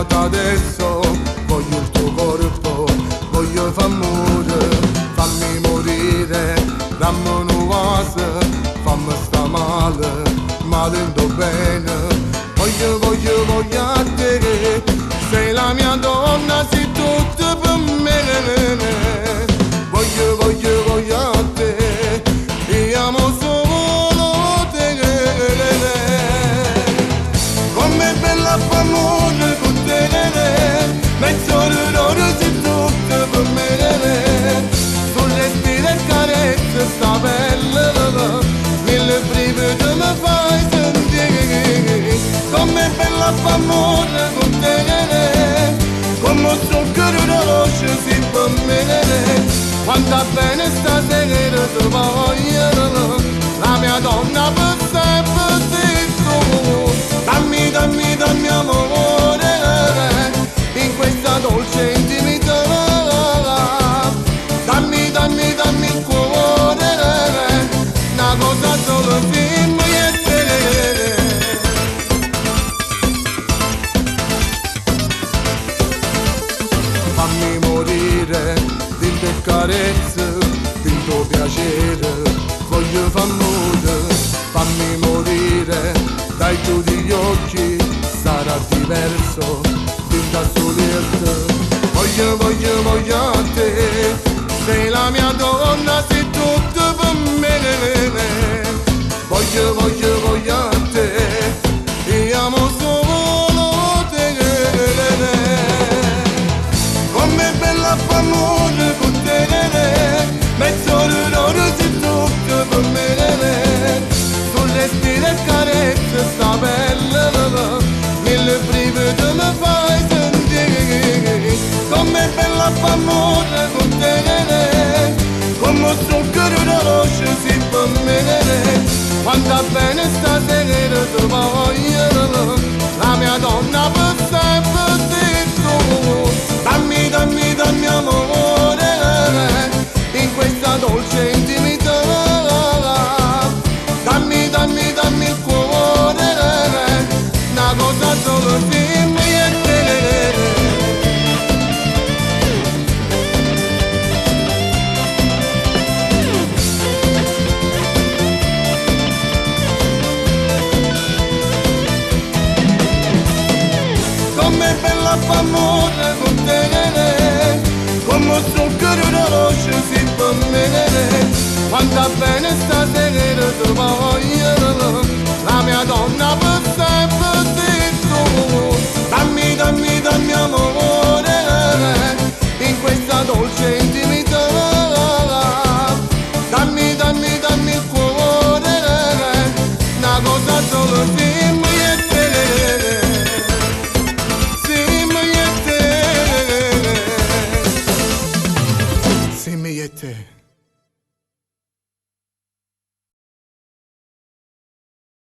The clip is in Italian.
svegliato adesso, voglio il tuo corpo, voglio far amore, fammi morire, dammi un vaso, fammi sta male, ma dentro bene. Voglio a te, sei la mia donna, sei tutto per me. Voglio a te, io amo solo te. Come bella famone con te, mezzo d'oro sei tutto per me. Sul respiro e carezza sta bella, mille brividi mi fai sentire. Come bella famone con te, come zucchero dolce si per me. Quanta bene stasera ti voglio, la mia donna per sempre sei tu. Dammi amore, in questa dolce intimità. Dammi il cuore, una cosa solo per me. Fammi morire, di te carezze, di tuo piacere, voglio far amore, fammi morire, dai chiudi gli occhi, sarà diverso, di da soletta. Voglio a te, sei la mia donna, sei tutto per me. Voglio a te, io amo solo te. Come bella famone con te, mezzo d'oro sei tutto per me. Sul respiro e carezza sta bella, mille brividi mi fai sentire. Come bella famone con te, come zucchero dolce sei per me. Quanta bene stasera ti voglio, la mia donna per sempre sei tu. Dammi amore, in questa dolce intimità. Dammi il cuore, una cosa solo per me. Come bella famone con te, come zucchero dolce si per me. Quanta bene stasera ti voglio, la mia donna per